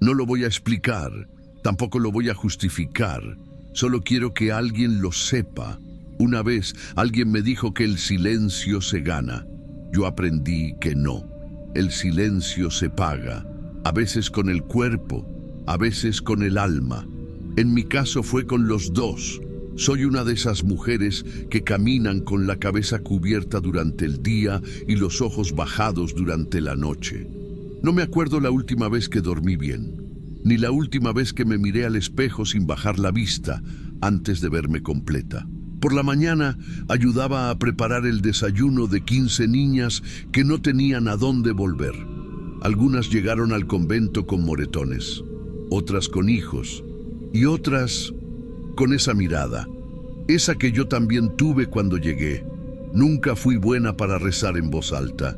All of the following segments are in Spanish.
No lo voy a explicar, tampoco lo voy a justificar. Solo quiero que alguien lo sepa. Una vez alguien me dijo que el silencio se gana. Yo aprendí que no. El silencio se paga, a veces con el cuerpo, a veces con el alma. En mi caso fue con los dos. Soy una de esas mujeres que caminan con la cabeza cubierta durante el día y los ojos bajados durante la noche. No me acuerdo la última vez que dormí bien, ni la última vez que me miré al espejo sin bajar la vista antes de verme completa. Por la mañana ayudaba a preparar el desayuno de 15 niñas que no tenían a dónde volver. Algunas llegaron al convento con moretones, otras con hijos y otras con esa mirada, esa que yo también tuve cuando llegué. Nunca fui buena para rezar en voz alta.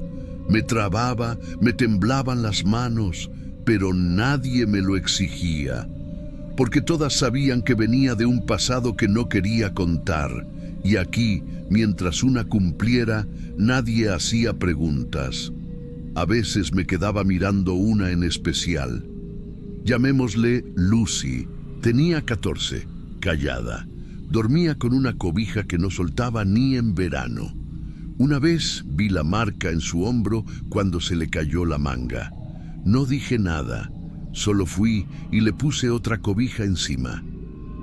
Me trababa, me temblaban las manos, pero nadie me lo exigía, porque todas sabían que venía de un pasado que no quería contar, y aquí, mientras una cumpliera, nadie hacía preguntas. A veces me quedaba mirando una en especial. Llamémosle Lucy. Tenía 14, callada. Dormía con una cobija que no soltaba ni en verano. Una vez vi la marca en su hombro cuando se le cayó la manga. No dije nada, solo fui y le puse otra cobija encima.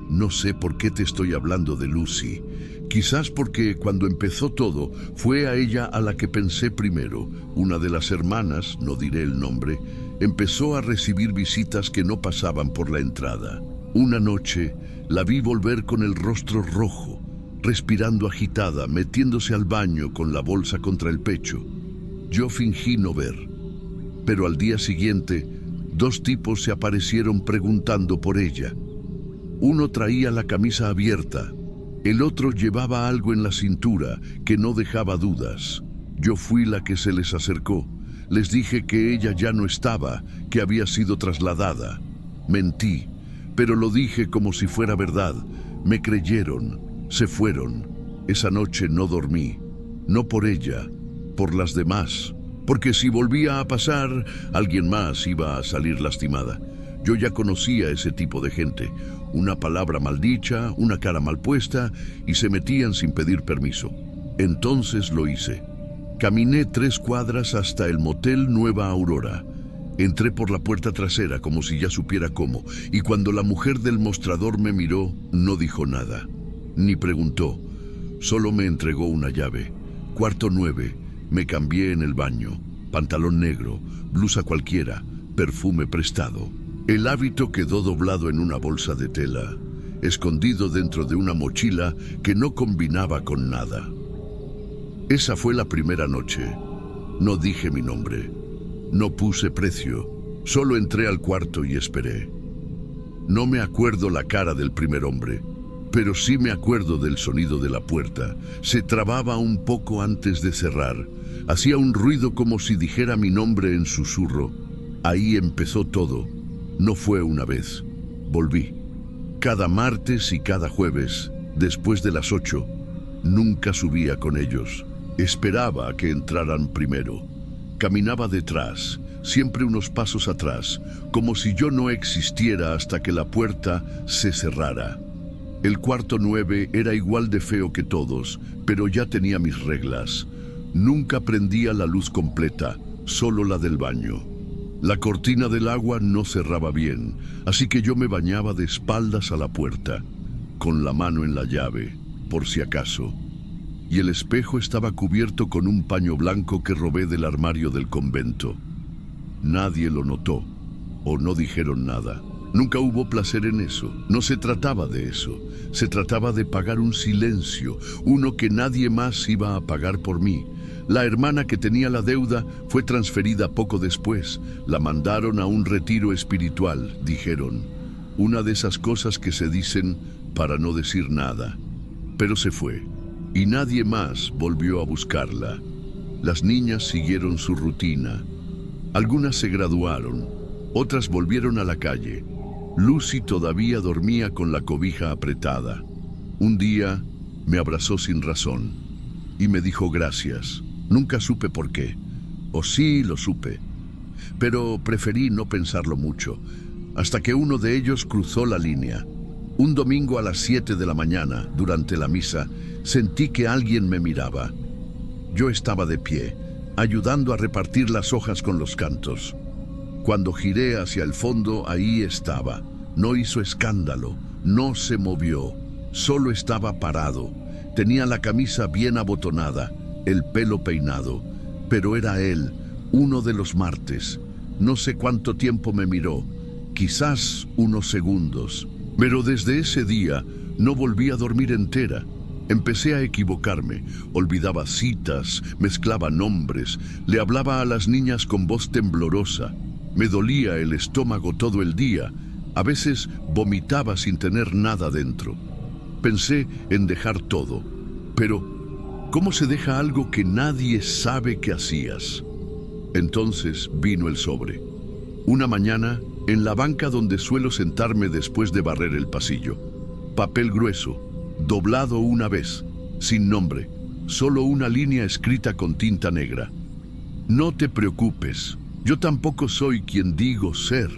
No sé por qué te estoy hablando de Lucy. Quizás porque cuando empezó todo, fue a ella a la que pensé primero. Una de las hermanas, no diré el nombre, empezó a recibir visitas que no pasaban por la entrada. Una noche la vi volver con el rostro rojo, respirando agitada, metiéndose al baño con la bolsa contra el pecho. Yo fingí no ver, pero al día siguiente, 2 tipos se aparecieron preguntando por ella. Uno traía la camisa abierta, el otro llevaba algo en la cintura que no dejaba dudas. Yo fui la que se les acercó. Les dije que ella ya no estaba, que había sido trasladada. Mentí, pero lo dije como si fuera verdad. Me creyeron, se fueron. Esa noche no dormí, no por ella, por las demás, porque si volvía a pasar, alguien más iba a salir lastimada. Yo ya conocía ese tipo de gente, una palabra maldicha, una cara mal puesta, y se metían sin pedir permiso. Entonces lo hice. Caminé 3 cuadras hasta el motel Nueva Aurora. Entré por la puerta trasera como si ya supiera cómo, y cuando la mujer del mostrador me miró, no dijo nada, ni preguntó, solo me entregó una llave. Cuarto 9, me cambié en el baño, pantalón negro, blusa cualquiera, perfume prestado. El hábito quedó doblado en una bolsa de tela, escondido dentro de una mochila que no combinaba con nada. Esa fue la primera noche. No dije mi nombre, no puse precio, solo entré al cuarto y esperé. No me acuerdo la cara del primer hombre, pero sí me acuerdo del sonido de la puerta. Se trababa un poco antes de cerrar, hacía un ruido como si dijera mi nombre en susurro. Ahí empezó todo. No fue una vez, volví. Cada martes y cada jueves, después de las 8, nunca subía con ellos. Esperaba a que entraran primero. Caminaba detrás, siempre unos pasos atrás, como si yo no existiera hasta que la puerta se cerrara. El cuarto 9 era igual de feo que todos, pero ya tenía mis reglas. Nunca prendía la luz completa, solo la del baño. La cortina del agua no cerraba bien, así que yo me bañaba de espaldas a la puerta, con la mano en la llave, por si acaso. Y el espejo estaba cubierto con un paño blanco que robé del armario del convento. Nadie lo notó, o no dijeron nada. Nunca hubo placer en eso, no se trataba de eso. Se trataba de pagar un silencio, uno que nadie más iba a pagar por mí. La hermana que tenía la deuda fue transferida poco después. La mandaron a un retiro espiritual, dijeron. Una de esas cosas que se dicen para no decir nada. Pero se fue, y nadie más volvió a buscarla. Las niñas siguieron su rutina. Algunas se graduaron, otras volvieron a la calle. Lucy todavía dormía con la cobija apretada. Un día me abrazó sin razón y me dijo gracias. Nunca supe por qué. O sí lo supe. pero preferí no pensarlo mucho, hasta que uno de ellos cruzó la línea. Un domingo a las 7 de la mañana, durante la misa, sentí que alguien me miraba. Yo estaba de pie, ayudando a repartir las hojas con los cantos. Cuando giré hacia el fondo, ahí estaba. No hizo escándalo, no se movió, solo estaba parado. Tenía la camisa bien abotonada, el pelo peinado, pero era él, uno de los martes. No sé cuánto tiempo me miró, quizás unos segundos. Pero desde ese día no volví a dormir entera. Empecé a equivocarme, olvidaba citas, mezclaba nombres, le hablaba a las niñas con voz temblorosa. Me dolía el estómago todo el día, a veces vomitaba sin tener nada dentro. Pensé en dejar todo, pero ¿cómo se deja algo que nadie sabe que hacías? Entonces vino el sobre. Una mañana, en la banca donde suelo sentarme después de barrer el pasillo. Papel grueso, doblado una vez, sin nombre, solo una línea escrita con tinta negra. No te preocupes, yo tampoco soy quien digo ser.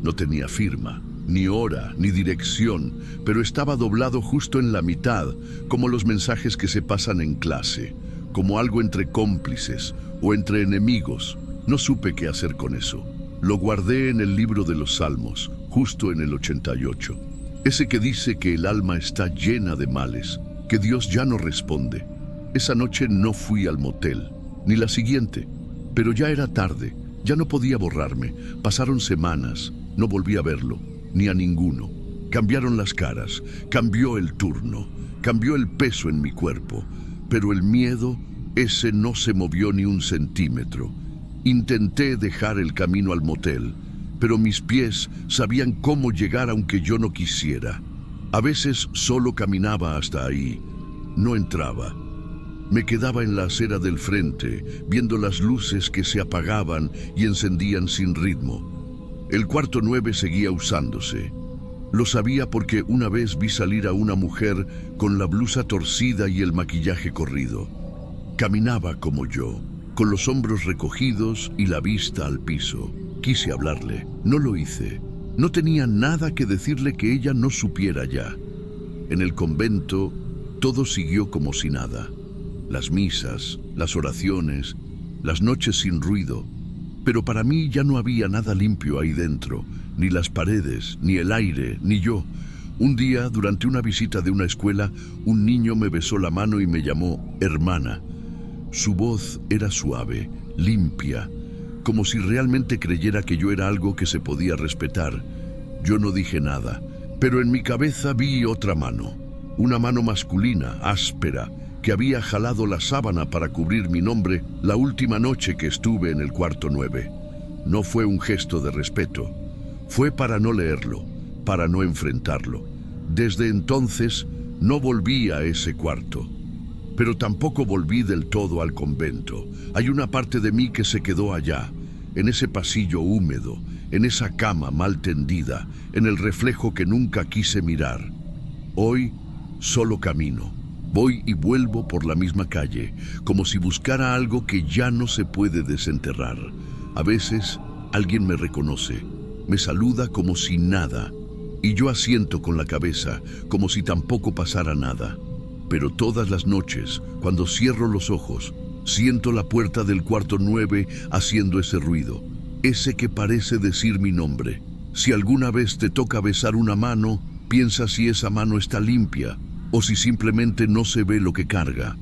No tenía firma, ni hora, ni dirección, pero estaba doblado justo en la mitad, como los mensajes que se pasan en clase, como algo entre cómplices o entre enemigos. No supe qué hacer con eso. Lo guardé en el libro de los Salmos, justo en el 88. Ese que dice que el alma está llena de males, que Dios ya no responde. Esa noche no fui al motel, ni la siguiente, pero ya era tarde, ya no podía borrarme. Pasaron semanas, no volví a verlo, ni a ninguno. Cambiaron las caras, cambió el turno, cambió el peso en mi cuerpo, pero el miedo, ese no se movió ni un centímetro. Intenté dejar el camino al motel, pero mis pies sabían cómo llegar aunque yo no quisiera. A veces solo caminaba hasta ahí, no entraba. Me quedaba en la acera del frente, viendo las luces que se apagaban y encendían sin ritmo. El cuarto 9 seguía usándose. Lo sabía porque una vez vi salir a una mujer con la blusa torcida y el maquillaje corrido. Caminaba como yo, con los hombros recogidos y la vista al piso. Quise hablarle, no lo hice. No tenía nada que decirle que ella no supiera ya. En el convento, todo siguió como si nada. Las misas, las oraciones, las noches sin ruido. Pero para mí ya no había nada limpio ahí dentro, ni las paredes, ni el aire, ni yo. Un día, durante una visita de una escuela, un niño me besó la mano y me llamó hermana. Su voz era suave, limpia, como si realmente creyera que yo era algo que se podía respetar. Yo no dije nada, pero en mi cabeza vi otra mano, una mano masculina, áspera, que había jalado la sábana para cubrir mi nombre la última noche que estuve en el cuarto 9. No fue un gesto de respeto, fue para no leerlo, para no enfrentarlo. Desde entonces no volví a ese cuarto. Pero tampoco volví del todo al convento. Hay una parte de mí que se quedó allá, en ese pasillo húmedo, en esa cama mal tendida, en el reflejo que nunca quise mirar. Hoy solo camino, voy y vuelvo por la misma calle, como si buscara algo que ya no se puede desenterrar. A veces alguien me reconoce, me saluda como si nada, y yo asiento con la cabeza, como si tampoco pasara nada. Pero todas las noches, cuando cierro los ojos, siento la puerta del cuarto 9 haciendo ese ruido, ese que parece decir mi nombre. Si alguna vez te toca besar una mano, piensa si esa mano está limpia o si simplemente no se ve lo que carga.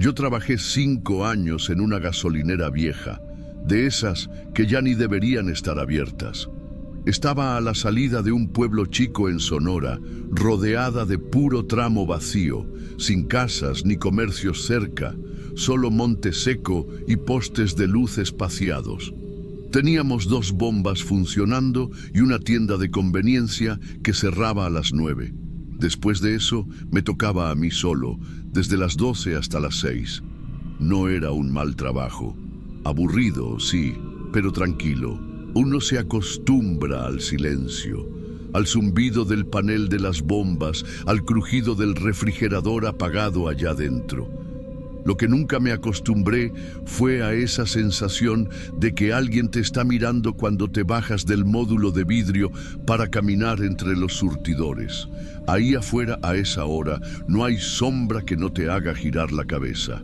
Yo trabajé 5 años en una gasolinera vieja, de esas que ya ni deberían estar abiertas. Estaba a la salida de un pueblo chico en Sonora, rodeada de puro tramo vacío, sin casas ni comercios cerca, solo monte seco y postes de luz espaciados. Teníamos 2 bombas funcionando y una tienda de conveniencia que cerraba a las 9. Después de eso, me tocaba a mí solo, desde las 12 hasta las 6. No era un mal trabajo. Aburrido, sí, pero tranquilo. Uno se acostumbra al silencio. al zumbido del panel de las bombas, al crujido del refrigerador apagado allá dentro. Lo que nunca me acostumbré fue a esa sensación de que alguien te está mirando cuando te bajas del módulo de vidrio para caminar entre los surtidores. Ahí afuera, a esa hora, no hay sombra que no te haga girar la cabeza.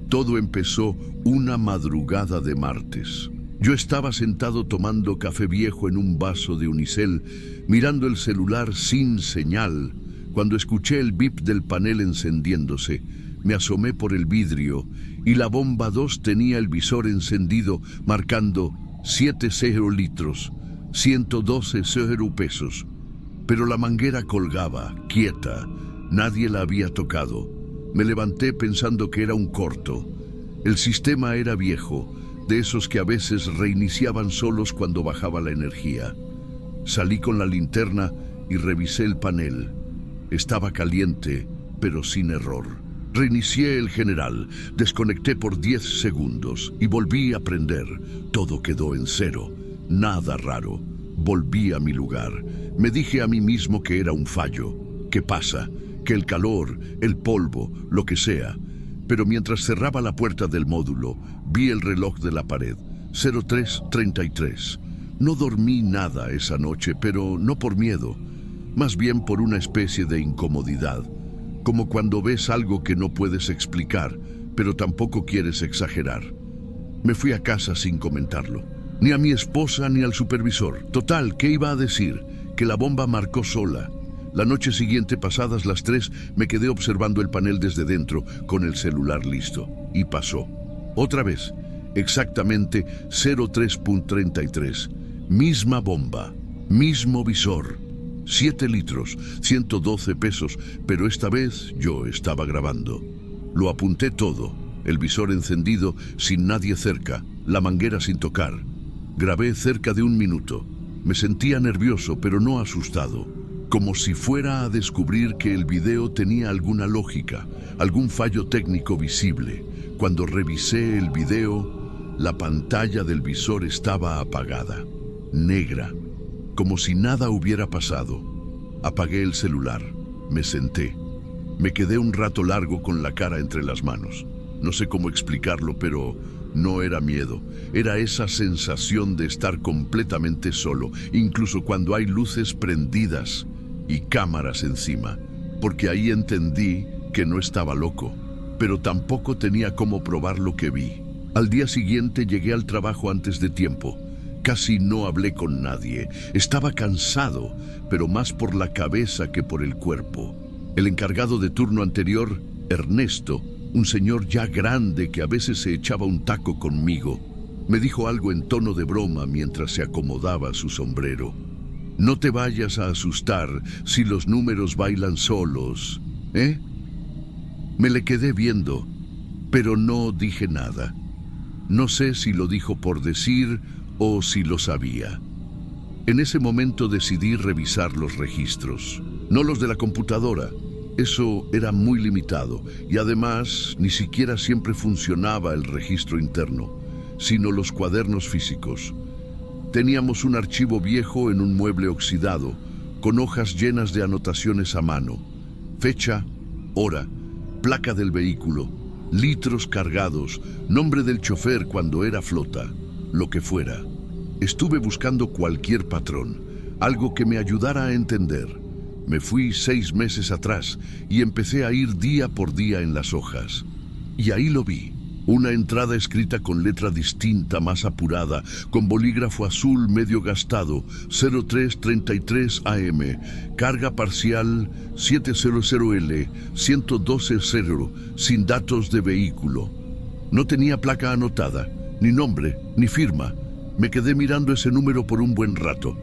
Todo empezó una madrugada de martes. Yo estaba sentado tomando café viejo en un vaso de unicel, mirando el celular sin señal, cuando escuché el bip del panel encendiéndose. Me asomé por el vidrio y la bomba 2 tenía el visor encendido marcando 70 litros, 112 pesos. Pero la manguera colgaba, quieta, nadie la había tocado. Me levanté pensando que era un corto. El sistema era viejo, de esos que a veces reiniciaban solos cuando bajaba la energía. Salí con la linterna y revisé el panel. Estaba caliente, pero sin error. Reinicié el general, desconecté por 10 segundos y volví a prender. Todo quedó en cero, nada raro. Volví a mi lugar. Me dije a mí mismo que era un fallo. ¿Qué pasa? Que el calor, el polvo, lo que sea. Pero mientras cerraba la puerta del módulo, vi el reloj de la pared, 03:33. No dormí nada esa noche, pero no por miedo, más bien por una especie de incomodidad. Como cuando ves algo que no puedes explicar, pero tampoco quieres exagerar. Me fui a casa sin comentarlo. Ni a mi esposa ni al supervisor. Total, ¿qué iba a decir? Que la bomba marcó sola. La noche siguiente, pasadas las 3, me quedé observando el panel desde dentro, con el celular listo. Y pasó. Otra vez. Exactamente 03:33. Misma bomba. Mismo visor. 7 litros, 112 pesos, pero esta vez yo estaba grabando. Lo apunté todo, el visor encendido sin nadie cerca, la manguera sin tocar. Grabé cerca de 1 minuto. Me sentía nervioso, pero no asustado, como si fuera a descubrir que el video tenía alguna lógica, algún fallo técnico visible. Cuando revisé el video, la pantalla del visor estaba apagada, negra, como si nada hubiera pasado. Apagué el celular, me senté. Me quedé un rato largo con la cara entre las manos. No sé cómo explicarlo, pero no era miedo. Era esa sensación de estar completamente solo, incluso cuando hay luces prendidas y cámaras encima. Porque ahí entendí que no estaba loco, pero tampoco tenía cómo probar lo que vi. Al día siguiente llegué al trabajo antes de tiempo. Casi no hablé con nadie. Estaba cansado, pero más por la cabeza que por el cuerpo. El encargado de turno anterior, Ernesto, un señor ya grande que a veces se echaba un taco conmigo, me dijo algo en tono de broma mientras se acomodaba su sombrero. No te vayas a asustar si los números bailan solos, ¿eh? Me le quedé viendo, pero no dije nada. No sé si lo dijo por decir o si lo sabía. En ese momento decidí revisar los registros, no los de la computadora. Eso era muy limitado y además ni siquiera siempre funcionaba el registro interno, sino los cuadernos físicos. Teníamos un archivo viejo en un mueble oxidado, con hojas llenas de anotaciones a mano, fecha, hora, placa del vehículo, litros cargados, nombre del chofer cuando era flota, lo que fuera. Estuve buscando cualquier patrón, algo que me ayudara a entender. Me fui 6 meses atrás y empecé a ir día por día en las hojas. Y ahí lo vi. Una entrada escrita con letra distinta, más apurada, con bolígrafo azul medio gastado, 03:33 AM, carga parcial 700L, 112.0, sin datos de vehículo. No tenía placa anotada, ni nombre, ni firma. Me quedé mirando ese número por un buen rato.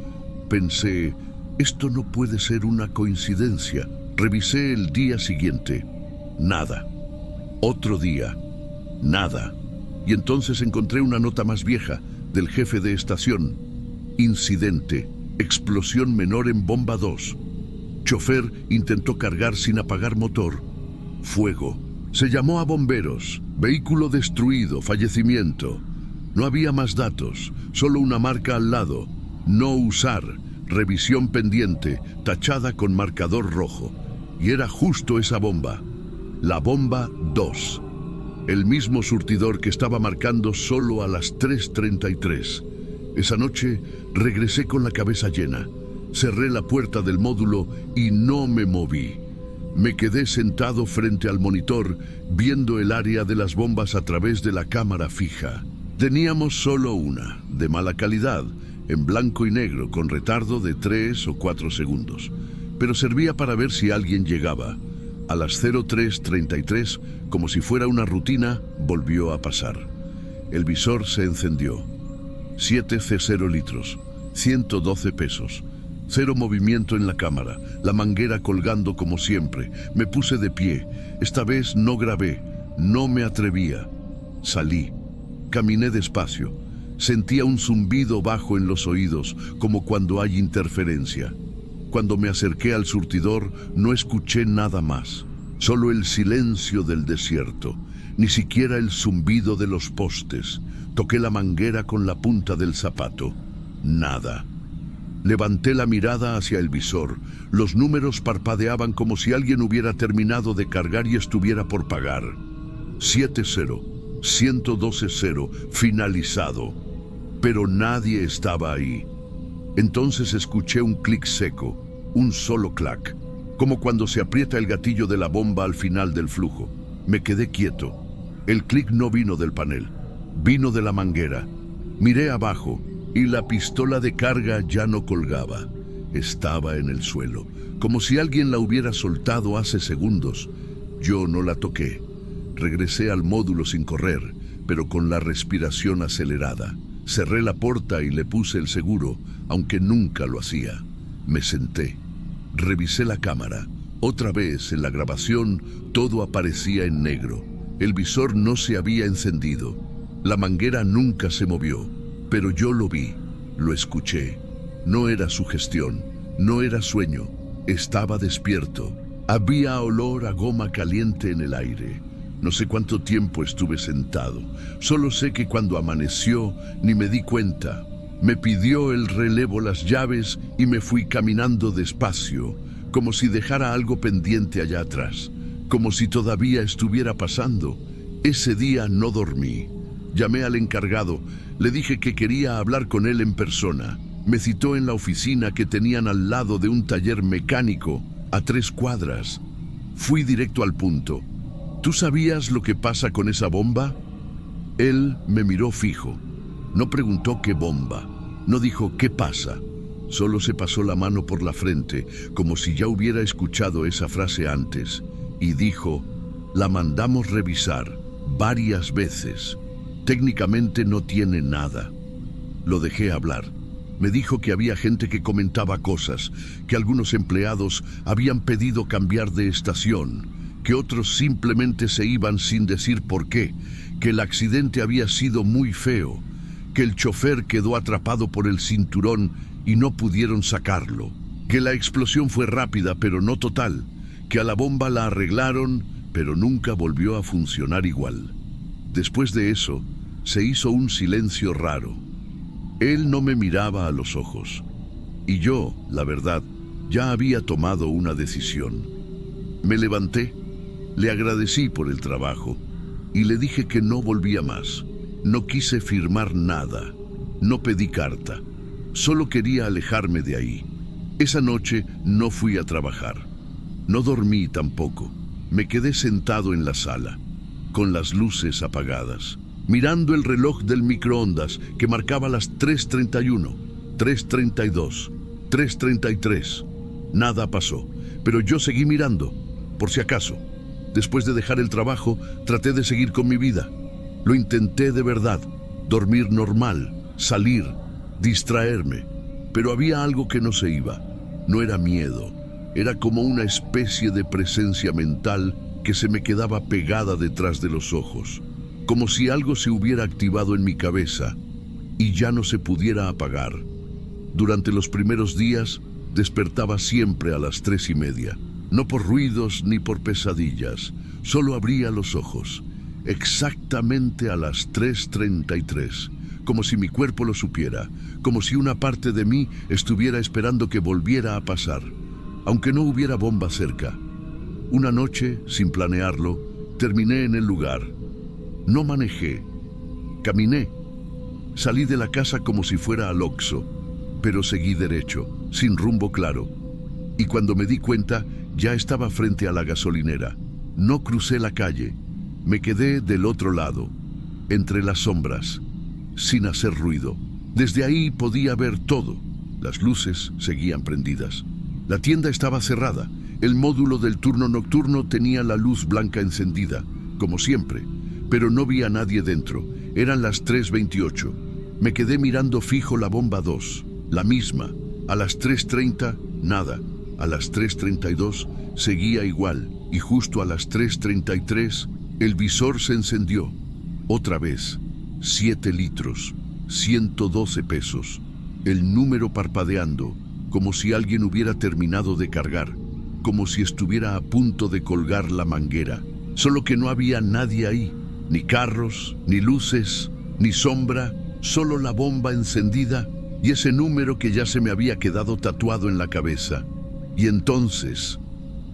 Pensé, esto no puede ser una coincidencia. Revisé el día siguiente. Nada. Otro día. Nada. Y entonces encontré una nota más vieja, del jefe de estación. Incidente. Explosión menor en bomba 2. Chofer intentó cargar sin apagar motor. Fuego. Se llamó a bomberos. Vehículo destruido. Fallecimiento. No había más datos. Solo una marca al lado. No usar. Revisión pendiente, tachada con marcador rojo. Y era justo esa bomba. La bomba 2. El mismo surtidor que estaba marcando solo a las 3:33. Esa noche regresé con la cabeza llena. Cerré la puerta del módulo y no me moví. Me quedé sentado frente al monitor, viendo el área de las bombas a través de la cámara fija. Teníamos solo una, de mala calidad, en blanco y negro, con retardo de 3 o 4 segundos. Pero servía para ver si alguien llegaba. A las 03:33, como si fuera una rutina, volvió a pasar. El visor se encendió. 7 C0 litros, 112 pesos. Cero movimiento en la cámara, la manguera colgando como siempre. Me puse de pie. Esta vez no grabé, no me atrevía. Salí. Caminé despacio. Sentía un zumbido bajo en los oídos, como cuando hay interferencia. Cuando me acerqué al surtidor, no escuché nada más. Solo el silencio del desierto. Ni siquiera el zumbido de los postes. Toqué la manguera con la punta del zapato. Nada. Levanté la mirada hacia el visor. Los números parpadeaban como si alguien hubiera terminado de cargar y estuviera por pagar. 7-0, 112-0, finalizado. Pero nadie estaba ahí. Entonces escuché un clic seco, un solo clac, como cuando se aprieta el gatillo de la bomba al final del flujo. Me quedé quieto. El clic no vino del panel, vino de la manguera. Miré abajo y la pistola de carga ya no colgaba. Estaba en el suelo, como si alguien la hubiera soltado hace segundos. Yo no la toqué. Regresé al módulo sin correr, pero con la respiración acelerada. Cerré la puerta y le puse el seguro, aunque nunca lo hacía. Me senté. Revisé la cámara. Otra vez, en la grabación, todo aparecía en negro. El visor no se había encendido. La manguera nunca se movió. Pero yo lo vi, lo escuché. No era sugestión, no era sueño. Estaba despierto. Había olor a goma caliente en el aire. No sé cuánto tiempo estuve sentado. Solo sé que cuando amaneció, ni me di cuenta. Me pidió el relevo, las llaves, y me fui caminando despacio, como si dejara algo pendiente allá atrás, como si todavía estuviera pasando. Ese día no dormí. Llamé al encargado, le dije que quería hablar con él en persona. Me citó en la oficina que tenían al lado de un taller mecánico, a 3 cuadras. Fui directo al punto. ¿Tú sabías lo que pasa con esa bomba? Él me miró fijo. No preguntó qué bomba, no dijo qué pasa. Solo se pasó la mano por la frente, como si ya hubiera escuchado esa frase antes, y dijo: la mandamos revisar varias veces. Técnicamente no tiene nada. Lo dejé hablar. Me dijo que había gente que comentaba cosas, que algunos empleados habían pedido cambiar de estación, que otros simplemente se iban sin decir por qué, que el accidente había sido muy feo, que el chofer quedó atrapado por el cinturón y no pudieron sacarlo, que la explosión fue rápida pero no total, que a la bomba la arreglaron pero nunca volvió a funcionar igual. Después de eso, se hizo un silencio raro. Él no me miraba a los ojos. Y yo, la verdad, ya había tomado una decisión. Me levanté, le agradecí por el trabajo y le dije que no volvía más. No quise firmar nada, no pedí carta. Solo quería alejarme de ahí. Esa noche no fui a trabajar. No dormí tampoco. Me quedé sentado en la sala, con las luces apagadas, mirando el reloj del microondas que marcaba las 3:31, 3:32, 3:33. Nada pasó, pero yo seguí mirando, por si acaso. Después de dejar el trabajo, traté de seguir con mi vida. Lo intenté de verdad, dormir normal, salir, distraerme. Pero había algo que no se iba. No era miedo, era como una especie de presencia mental que se me quedaba pegada detrás de los ojos. Como si algo se hubiera activado en mi cabeza y ya no se pudiera apagar. Durante los primeros días despertaba siempre a las 3:30, no por ruidos ni por pesadillas, solo abría los ojos, exactamente a las 3:33, como si mi cuerpo lo supiera, como si una parte de mí estuviera esperando que volviera a pasar, aunque no hubiera bomba cerca. Una noche, sin planearlo, terminé en el lugar. No manejé, caminé. Salí de la casa como si fuera al Oxxo, pero seguí derecho, sin rumbo claro. Y cuando me di cuenta, ya estaba frente a la gasolinera. No crucé la calle, me quedé del otro lado, entre las sombras, sin hacer ruido. Desde ahí podía ver todo. Las luces seguían prendidas. La tienda estaba cerrada. El módulo del turno nocturno tenía la luz blanca encendida, como siempre, pero no vi a nadie dentro. Eran las 3:28. Me quedé mirando fijo la bomba 2, la misma. A las 3:30, nada. A las 3:32 seguía igual, y justo a las 3:33 el visor se encendió. Otra vez, 7 litros, 112 pesos. El número parpadeando, como si alguien hubiera terminado de cargar, como si estuviera a punto de colgar la manguera. Solo que no había nadie ahí, ni carros, ni luces, ni sombra, solo la bomba encendida y ese número que ya se me había quedado tatuado en la cabeza. Y entonces,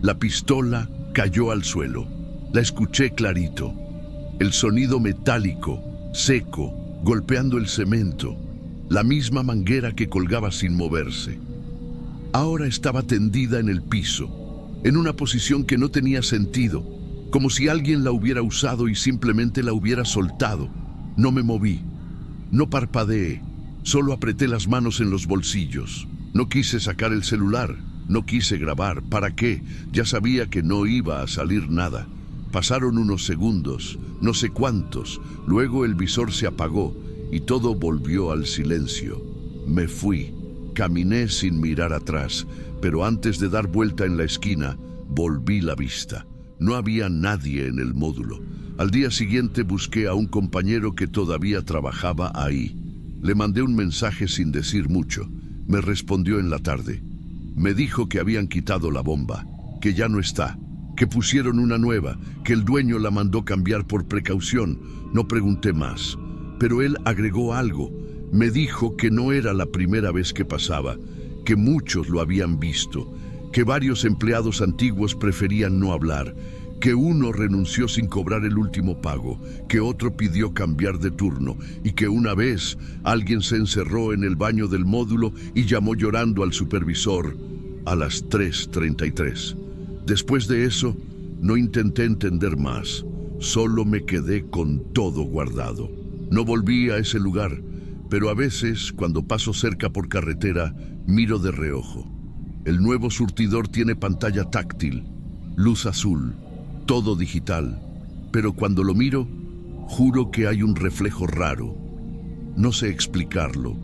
la pistola cayó al suelo. La escuché clarito. El sonido metálico, seco, golpeando el cemento. La misma manguera que colgaba sin moverse. Ahora estaba tendida en el piso, en una posición que no tenía sentido, como si alguien la hubiera usado y simplemente la hubiera soltado. No me moví, no parpadeé, solo apreté las manos en los bolsillos. No quise sacar el celular, no quise grabar. ¿Para qué? Ya sabía que no iba a salir nada. Pasaron unos segundos, no sé cuántos, luego el visor se apagó y todo volvió al silencio. Me fui, caminé sin mirar atrás, pero antes de dar vuelta en la esquina, volví la vista. No había nadie en el módulo. Al día siguiente busqué a un compañero que todavía trabajaba ahí. Le mandé un mensaje sin decir mucho. Me respondió en la tarde. Me dijo que habían quitado la bomba, que ya no está, que pusieron una nueva, que el dueño la mandó cambiar por precaución. No pregunté más, pero él agregó algo. Me dijo que no era la primera vez que pasaba, que muchos lo habían visto, que varios empleados antiguos preferían no hablar, que uno renunció sin cobrar el último pago, que otro pidió cambiar de turno y que una vez alguien se encerró en el baño del módulo y llamó llorando al supervisor a las 3:33. Después de eso, no intenté entender más, solo me quedé con todo guardado. No volví a ese lugar, pero a veces, cuando paso cerca por carretera, miro de reojo. El nuevo surtidor tiene pantalla táctil, luz azul, todo digital, pero cuando lo miro, juro que hay un reflejo raro. No sé explicarlo.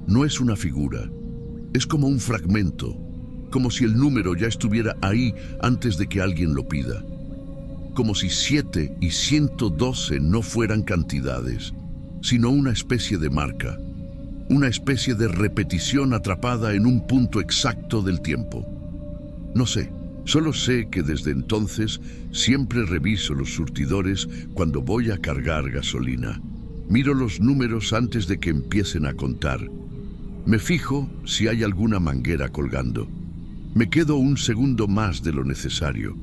No es una figura, es como un fragmento, como si el número ya estuviera ahí antes de que alguien lo pida. Como si 7 y 112 no fueran cantidades, sino una especie de marca, una especie de repetición atrapada en un punto exacto del tiempo. No sé, solo sé que desde entonces siempre reviso los surtidores cuando voy a cargar gasolina. Miro los números antes de que empiecen a contar. Me fijo si hay alguna manguera colgando. Me quedo un segundo más de lo necesario.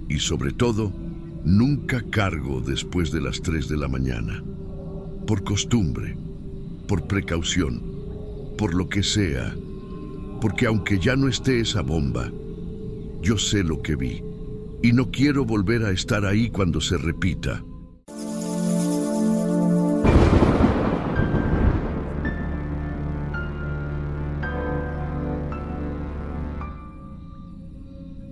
Y sobre todo, nunca cargo después de las 3 de la mañana. Por costumbre, por precaución, por lo que sea, porque aunque ya no esté esa bomba, yo sé lo que vi, y no quiero volver a estar ahí cuando se repita.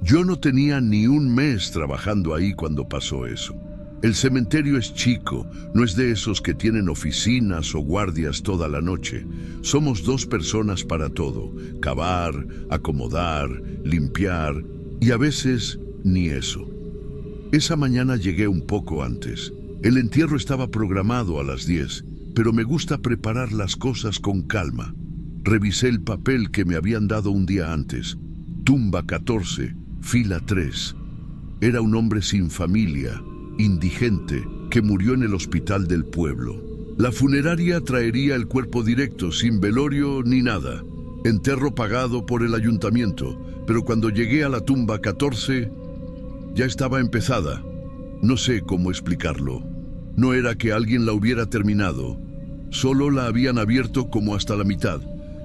Yo no tenía ni un mes trabajando ahí cuando pasó eso. El cementerio es chico, no es de esos que tienen oficinas o guardias toda la noche. Somos 2 personas para todo: cavar, acomodar, limpiar, y a veces ni eso. Esa mañana llegué un poco antes. El entierro estaba programado a las 10, pero me gusta preparar las cosas con calma. Revisé el papel que me habían dado un día antes. Tumba 14, fila 3. Era un hombre sin familia, indigente, que murió en el hospital del pueblo. La funeraria traería el cuerpo directo, sin velorio ni nada. Entierro pagado por el ayuntamiento, pero cuando llegué a la tumba 14, ya estaba empezada. No sé cómo explicarlo. No era que alguien la hubiera terminado, solo la habían abierto como hasta la mitad.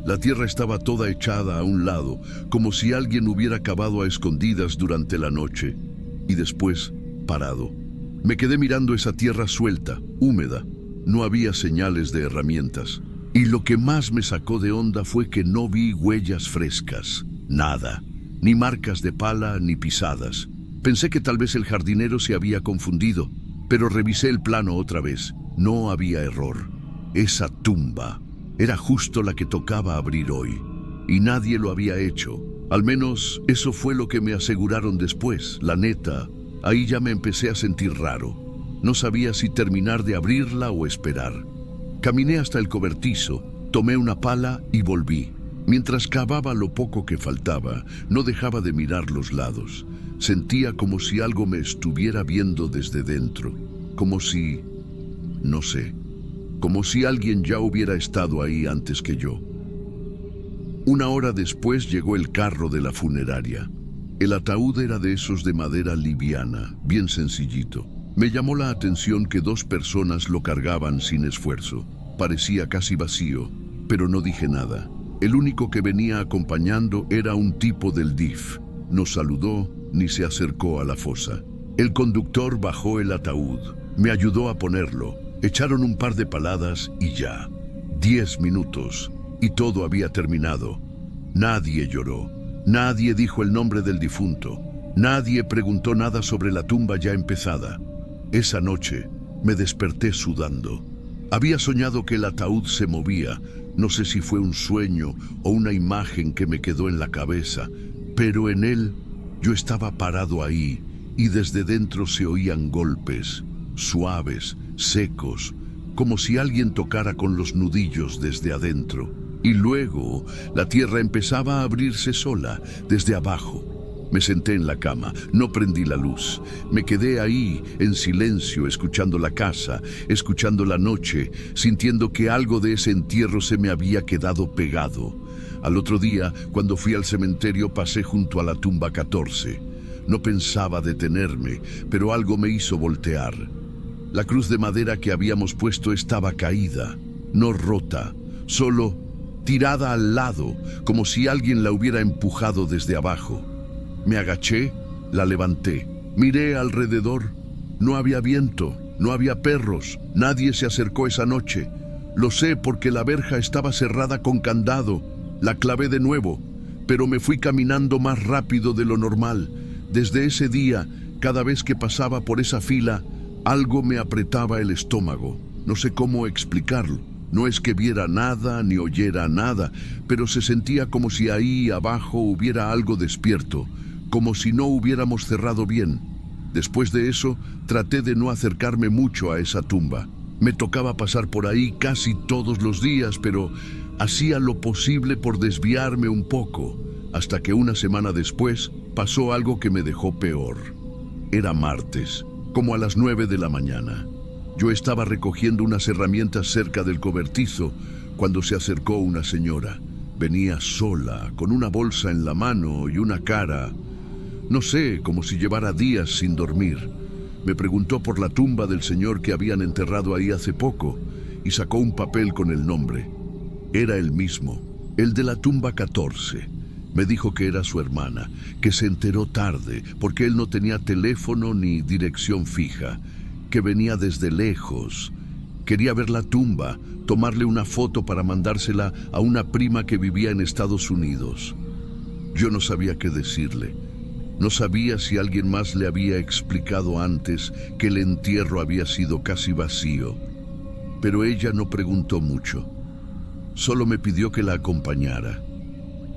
La tierra estaba toda echada a un lado, como si alguien hubiera cavado a escondidas durante la noche. Y después, parado. Me quedé mirando esa tierra suelta, húmeda. No había señales de herramientas. Y lo que más me sacó de onda fue que no vi huellas frescas. Nada. Ni marcas de pala ni pisadas. Pensé que tal vez el jardinero se había confundido, pero revisé el plano otra vez. No había error. Esa tumba era justo la que tocaba abrir hoy. Y nadie lo había hecho. Al menos eso fue lo que me aseguraron después. La neta, ahí ya me empecé a sentir raro. No sabía si terminar de abrirla o esperar. Caminé hasta el cobertizo, tomé una pala y volví. Mientras cavaba lo poco que faltaba, no dejaba de mirar los lados. Sentía como si algo me estuviera viendo desde dentro. Como si... no sé. Como si alguien ya hubiera estado ahí antes que yo. Una hora después llegó el carro de la funeraria. El ataúd era de esos de madera liviana, bien sencillito. Me llamó la atención que 2 personas lo cargaban sin esfuerzo. Parecía casi vacío, pero no dije nada. El único que venía acompañando era un tipo del DIF. No saludó ni se acercó a la fosa. El conductor bajó el ataúd. Me ayudó a ponerlo. Echaron un par de paladas y ya. 10 minutos y todo había terminado. Nadie lloró. Nadie dijo el nombre del difunto. Nadie preguntó nada sobre la tumba ya empezada. Esa noche me desperté sudando. Había soñado que el ataúd se movía. No sé si fue un sueño o una imagen que me quedó en la cabeza, pero en él yo estaba parado ahí y desde dentro se oían golpes, suaves, secos, como si alguien tocara con los nudillos desde adentro. Y luego la tierra empezaba a abrirse sola, desde abajo. Me senté en la cama, no prendí la luz. Me quedé ahí, en silencio, escuchando la casa, escuchando la noche, sintiendo que algo de ese entierro se me había quedado pegado. Al otro día, cuando fui al cementerio, pasé junto a la tumba 14. No pensaba detenerme, pero algo me hizo voltear. La cruz de madera que habíamos puesto estaba caída, no rota, solo tirada al lado, como si alguien la hubiera empujado desde abajo. Me agaché, la levanté, miré alrededor. No había viento, no había perros, nadie se acercó esa noche. Lo sé porque la verja estaba cerrada con candado. La clavé de nuevo, pero me fui caminando más rápido de lo normal. Desde ese día, cada vez que pasaba por esa fila, algo me apretaba el estómago. No sé cómo explicarlo. No es que viera nada ni oyera nada, pero se sentía como si ahí abajo hubiera algo despierto, como si no hubiéramos cerrado bien. Después de eso, traté de no acercarme mucho a esa tumba. Me tocaba pasar por ahí casi todos los días, pero hacía lo posible por desviarme un poco, hasta que una semana después pasó algo que me dejó peor. Era martes, como a las 9 de la mañana. Yo estaba recogiendo unas herramientas cerca del cobertizo cuando se acercó una señora. Venía sola, con una bolsa en la mano y una cara, no sé, como si llevara días sin dormir. Me preguntó por la tumba del señor que habían enterrado ahí hace poco y sacó un papel con el nombre. Era el mismo, el de la tumba 14. Me dijo que era su hermana, que se enteró tarde porque él no tenía teléfono ni dirección fija, que venía desde lejos. Quería ver la tumba, tomarle una foto para mandársela a una prima que vivía en Estados Unidos. Yo no sabía qué decirle. No sabía si alguien más le había explicado antes que el entierro había sido casi vacío. Pero ella no preguntó mucho. Solo me pidió que la acompañara.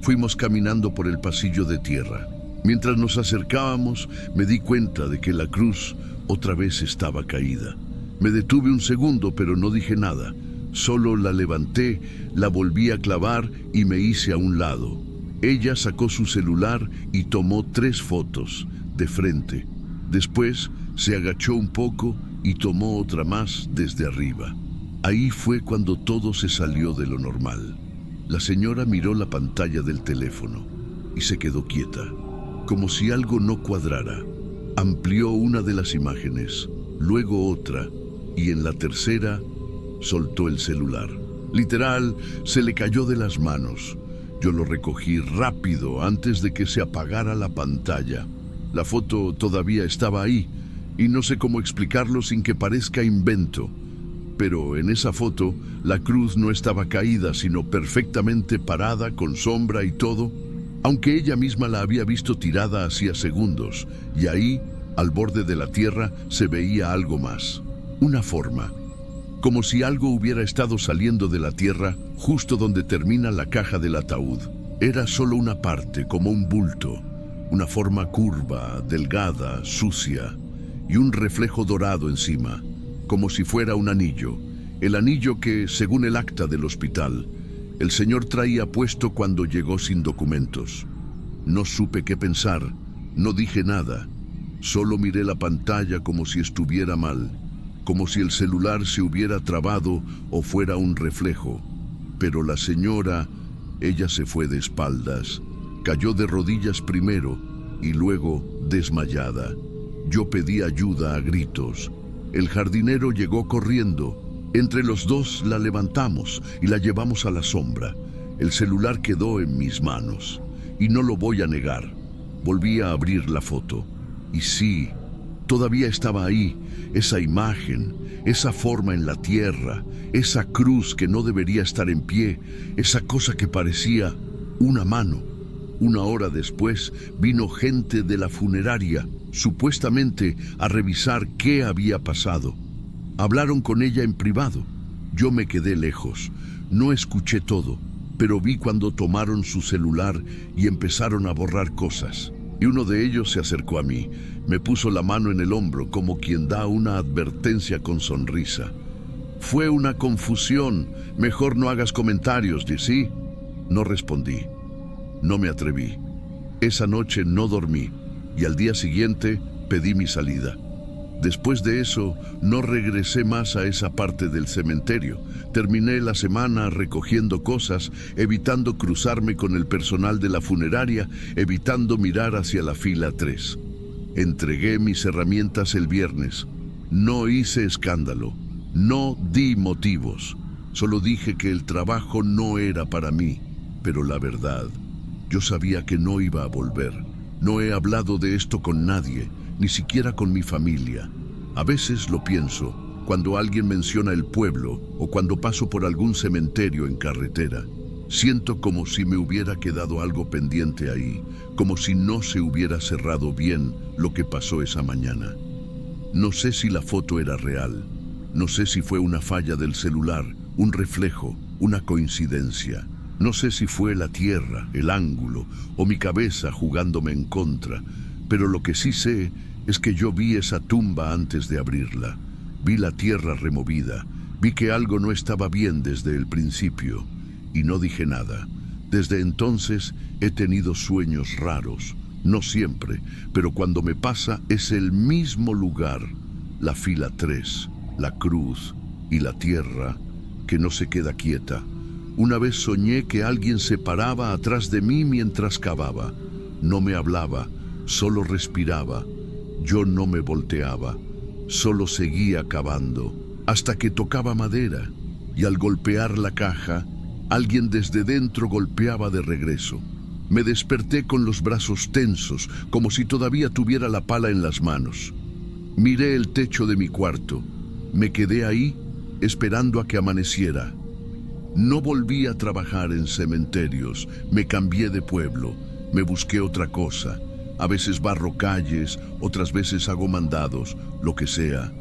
Fuimos caminando por el pasillo de tierra. Mientras nos acercábamos, me di cuenta de que la cruz otra vez estaba caída. Me detuve un segundo, pero no dije nada. Solo la levanté, la volví a clavar y me hice a un lado. Ella sacó su celular y tomó 3 fotos, de frente. Después se agachó un poco y tomó otra más desde arriba. Ahí fue cuando todo se salió de lo normal. La señora miró la pantalla del teléfono y se quedó quieta, como si algo no cuadrara. Amplió una de las imágenes, luego otra, y en la tercera soltó el celular. Literal, se le cayó de las manos. Yo lo recogí rápido antes de que se apagara la pantalla. La foto todavía estaba ahí, y no sé cómo explicarlo sin que parezca invento. Pero en esa foto, la cruz no estaba caída, sino perfectamente parada, con sombra y todo, aunque ella misma la había visto tirada hacía segundos, y ahí, al borde de la tierra, se veía algo más. Una forma, como si algo hubiera estado saliendo de la tierra justo donde termina la caja del ataúd. Era solo una parte, como un bulto, una forma curva, delgada, sucia, y un reflejo dorado encima, como si fuera un anillo. El anillo que, según el acta del hospital, el señor traía puesto cuando llegó sin documentos. No supe qué pensar, no dije nada, solo miré la pantalla como si estuviera mal, como si el celular se hubiera trabado o fuera un reflejo. Pero la señora, ella se fue de espaldas, cayó de rodillas primero y luego desmayada. Yo pedí ayuda a gritos. El jardinero llegó corriendo. Entre los dos la levantamos y la llevamos a la sombra. El celular quedó en mis manos. Y no lo voy a negar. Volví a abrir la foto. Y sí, todavía estaba ahí, esa imagen, esa forma en la tierra, esa cruz que no debería estar en pie, esa cosa que parecía una mano. Una hora después vino gente de la funeraria, supuestamente a revisar qué había pasado. Hablaron con ella en privado. Yo me quedé lejos. No escuché todo, pero vi cuando tomaron su celular y empezaron a borrar cosas. Y uno de ellos se acercó a mí. Me puso la mano en el hombro como quien da una advertencia con sonrisa. Fue una confusión. Mejor no hagas comentarios, ¿sí? No respondí. No me atreví. Esa noche no dormí y al día siguiente pedí mi salida. Después de eso, no regresé más a esa parte del cementerio. Terminé la semana recogiendo cosas, evitando cruzarme con el personal de la funeraria, evitando mirar hacia la fila 3. Entregué mis herramientas el viernes. No hice escándalo. No di motivos. Solo dije que el trabajo no era para mí. Pero la verdad, yo sabía que no iba a volver. No he hablado de esto con nadie, ni siquiera con mi familia. A veces lo pienso, cuando alguien menciona el pueblo o cuando paso por algún cementerio en carretera. Siento como si me hubiera quedado algo pendiente ahí, como si no se hubiera cerrado bien lo que pasó esa mañana. No sé si la foto era real, no sé si fue una falla del celular, un reflejo, una coincidencia. No sé si fue la tierra, el ángulo o mi cabeza jugándome en contra, pero lo que sí sé es que yo vi esa tumba antes de abrirla. Vi la tierra removida, vi que algo no estaba bien desde el principio y no dije nada. Desde entonces he tenido sueños raros, no siempre, pero cuando me pasa es el mismo lugar, la fila 3, la cruz y la tierra que no se queda quieta. Una vez soñé que alguien se paraba atrás de mí mientras cavaba. No me hablaba, solo respiraba. Yo no me volteaba, solo seguía cavando, hasta que tocaba madera, y al golpear la caja, alguien desde dentro golpeaba de regreso. Me desperté con los brazos tensos, como si todavía tuviera la pala en las manos. Miré el techo de mi cuarto. Me quedé ahí, esperando a que amaneciera. No volví a trabajar en cementerios, me cambié de pueblo, me busqué otra cosa. A veces barro calles, otras veces hago mandados, lo que sea,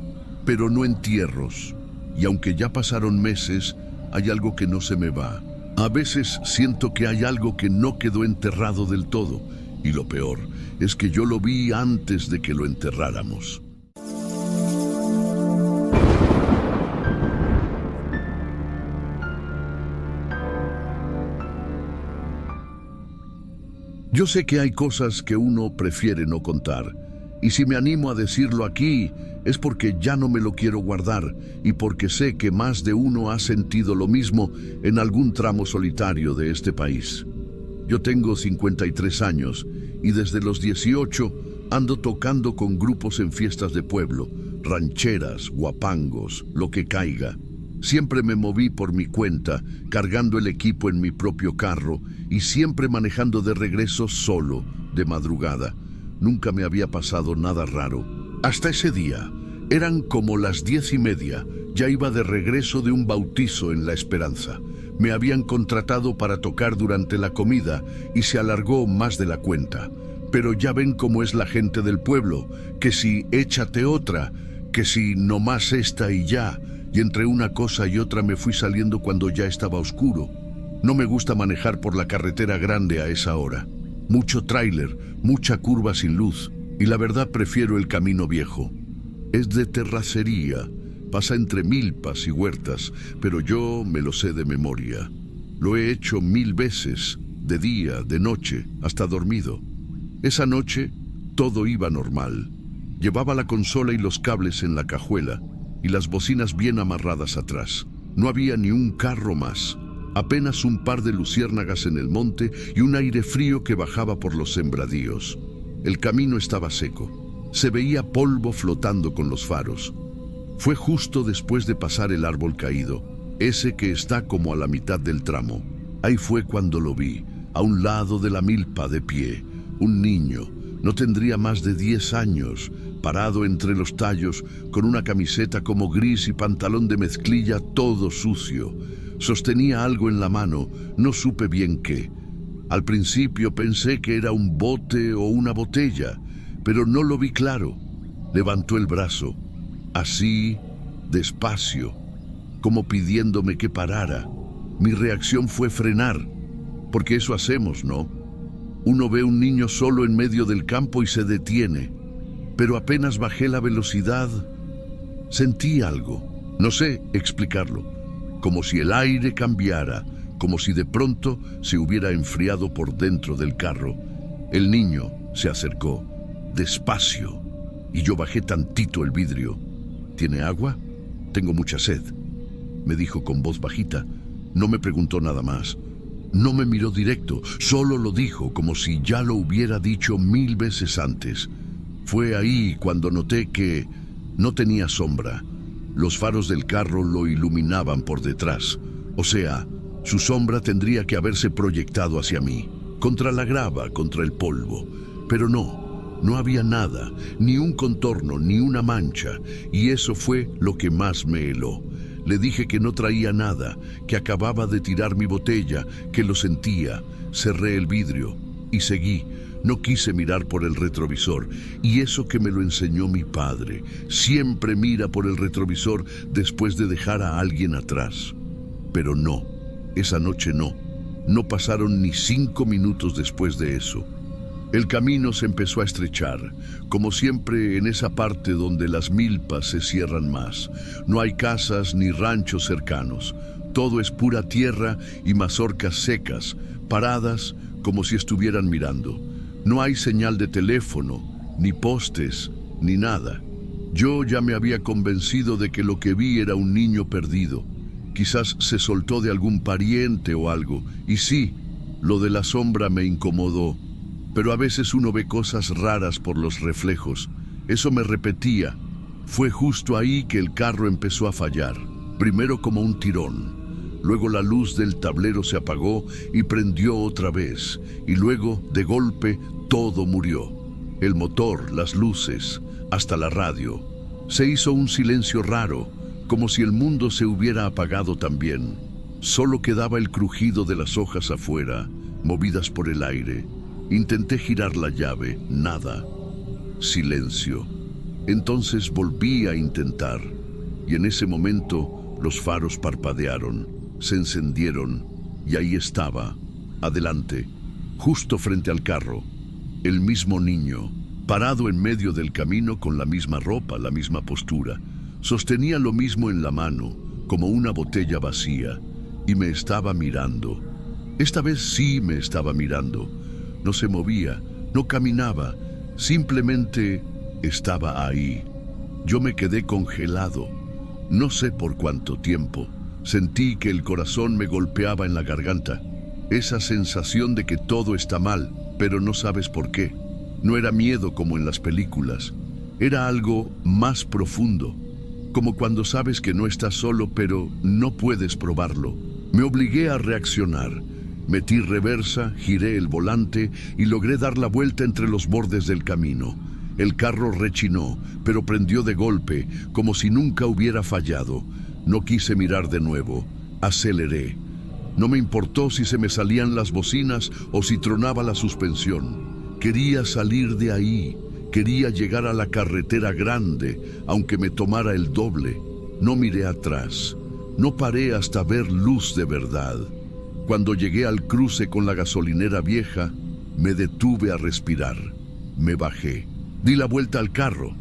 pero no entierros. Y aunque ya pasaron meses, hay algo que no se me va. A veces siento que hay algo que no quedó enterrado del todo, y lo peor es que yo lo vi antes de que lo enterráramos. Yo sé que hay cosas que uno prefiere no contar, Y si me animo a decirlo aquí, es porque ya no me lo quiero guardar y porque sé que más de uno ha sentido lo mismo en algún tramo solitario de este país. Yo tengo 53 años y desde los 18 ando tocando con grupos en fiestas de pueblo, rancheras, guapangos, lo que caiga. Siempre me moví por mi cuenta, cargando el equipo en mi propio carro y siempre manejando de regreso solo, de madrugada. Nunca me había pasado nada raro. Hasta ese día, eran como las 10:30, ya iba de regreso de un bautizo en La Esperanza. Me habían contratado para tocar durante la comida y se alargó más de la cuenta. Pero ya ven cómo es la gente del pueblo, que si échate otra, que si nomás esta y ya, y entre una cosa y otra me fui saliendo cuando ya estaba oscuro. No me gusta manejar por la carretera grande a esa hora. Mucho tráiler, mucha curva sin luz, y la verdad prefiero el camino viejo. Es de terracería, pasa entre milpas y huertas, pero yo me lo sé de memoria. Lo he hecho 1000 veces, de día, de noche, hasta dormido. Esa noche todo iba normal. Llevaba la consola y los cables en la cajuela y las bocinas bien amarradas atrás. No había ni un carro más, apenas un par de luciérnagas en el monte y un aire frío que bajaba por los sembradíos. El camino estaba seco. Se veía polvo flotando con los faros. Fue justo después de pasar el árbol caído, ese que está como a la mitad del tramo. Ahí fue cuando lo vi, a un lado de la milpa de pie. Un niño, no tendría más de 10 años, parado entre los tallos, con una camiseta como gris y pantalón de mezclilla todo sucio. Sostenía algo en la mano, no supe bien qué. Al principio pensé que era un bote o una botella, pero no lo vi claro. Levantó el brazo, así, despacio, como pidiéndome que parara. Mi reacción fue frenar, porque eso hacemos, ¿no? Uno ve un niño solo en medio del campo y se detiene, pero apenas bajé la velocidad, sentí algo, no sé explicarlo, como si el aire cambiara, como si de pronto se hubiera enfriado por dentro del carro. El niño se acercó, despacio, y yo bajé tantito el vidrio. ¿Tiene agua? Tengo mucha sed, me dijo con voz bajita. No me preguntó nada más. No me miró directo, solo lo dijo como si ya lo hubiera dicho 1000 veces antes. Fue ahí cuando noté que no tenía sombra. Los faros del carro lo iluminaban por detrás. O sea, su sombra tendría que haberse proyectado hacia mí, contra la grava, contra el polvo. Pero no había nada, ni un contorno, ni una mancha, y eso fue lo que más me heló. Le dije que no traía nada, que acababa de tirar mi botella, que lo sentía. Cerré el vidrio y seguí. No quise mirar por el retrovisor, y eso que me lo enseñó mi padre. Siempre mira por el retrovisor después de dejar a alguien atrás. Pero no, esa noche no. No pasaron ni 5 minutos después de eso. El camino se empezó a estrechar, como siempre en esa parte donde las milpas se cierran más. No hay casas ni ranchos cercanos. Todo es pura tierra y mazorcas secas, paradas como si estuvieran mirando. No hay señal de teléfono, ni postes, ni nada. Yo ya me había convencido de que lo que vi era un niño perdido. Quizás se soltó de algún pariente o algo. Y sí, lo de la sombra me incomodó. Pero a veces uno ve cosas raras por los reflejos. Eso me repetía. Fue justo ahí que el carro empezó a fallar. Primero como un tirón. Luego la luz del tablero se apagó y prendió otra vez. Y luego, de golpe, todo murió. El motor, las luces, hasta la radio. Se hizo un silencio raro, como si el mundo se hubiera apagado también. Solo quedaba el crujido de las hojas afuera, movidas por el aire. Intenté girar la llave, nada. Silencio. Entonces volví a intentar, y en ese momento los faros parpadearon, se encendieron, y ahí estaba, adelante, justo frente al carro, el mismo niño, parado en medio del camino con la misma ropa, la misma postura. Sostenía lo mismo en la mano, como una botella vacía, y me estaba mirando. Esta vez sí me estaba mirando. No se movía, no caminaba, simplemente estaba ahí. Yo me quedé congelado. No sé por cuánto tiempo. Sentí que el corazón me golpeaba en la garganta. Esa sensación de que todo está mal, pero no sabes por qué. No era miedo como en las películas. Era algo más profundo. Como cuando sabes que no estás solo, pero no puedes probarlo. Me obligué a reaccionar. Metí reversa, giré el volante y logré dar la vuelta entre los bordes del camino. El carro rechinó, pero prendió de golpe, como si nunca hubiera fallado. No quise mirar de nuevo. Aceleré. No me importó si se me salían las bocinas o si tronaba la suspensión. Quería salir de ahí. Quería llegar a la carretera grande, aunque me tomara el doble. No miré atrás. No paré hasta ver luz de verdad. Cuando llegué al cruce con la gasolinera vieja, me detuve a respirar. Me bajé. Di la vuelta al carro.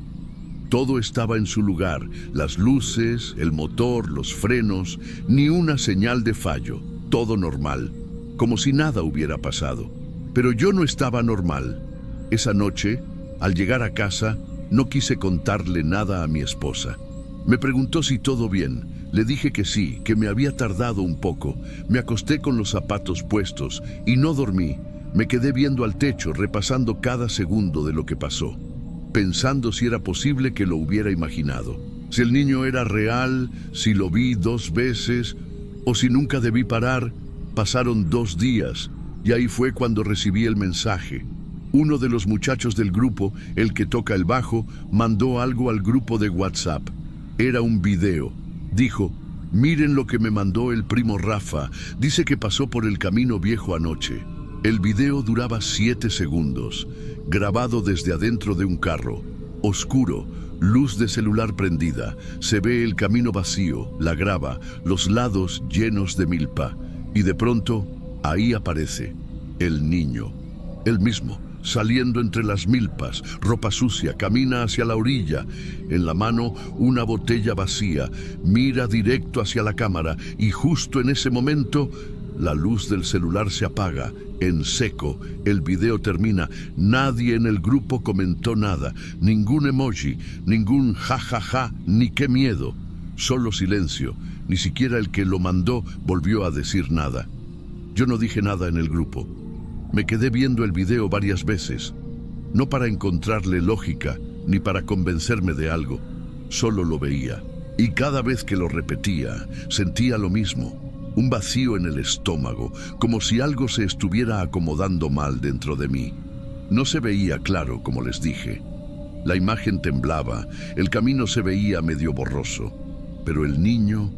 Todo estaba en su lugar, las luces, el motor, los frenos, ni una señal de fallo, todo normal, como si nada hubiera pasado. Pero yo no estaba normal. Esa noche, al llegar a casa, no quise contarle nada a mi esposa. Me preguntó si todo bien. Le dije que sí, que me había tardado un poco. Me acosté con los zapatos puestos y no dormí. Me quedé viendo al techo, repasando cada segundo de lo que pasó, pensando si era posible que lo hubiera imaginado. Si el niño era real, si lo vi 2 veces, o si nunca debí parar. Pasaron 2 días, y ahí fue cuando recibí el mensaje. Uno de los muchachos del grupo, el que toca el bajo, mandó algo al grupo de WhatsApp. Era un video. Dijo: miren lo que me mandó el primo Rafa. Dice que pasó por el camino viejo anoche. El video duraba 7 segundos, grabado desde adentro de un carro. Oscuro, luz de celular prendida. Se ve el camino vacío, la grava, los lados llenos de milpa. Y de pronto, ahí aparece el niño, el mismo, saliendo entre las milpas, ropa sucia, camina hacia la orilla. En la mano, una botella vacía. Mira directo hacia la cámara y justo en ese momento, la luz del celular se apaga. En seco, el video termina. Nadie en el grupo comentó nada. Ningún emoji, ningún jajaja, ni qué miedo. Solo silencio. Ni siquiera el que lo mandó volvió a decir nada. Yo no dije nada en el grupo. Me quedé viendo el video varias veces. No para encontrarle lógica, ni para convencerme de algo. Solo lo veía. Y cada vez que lo repetía, sentía lo mismo. Un vacío en el estómago, como si algo se estuviera acomodando mal dentro de mí. No se veía claro, como les dije. La imagen temblaba, el camino se veía medio borroso. Pero el niño,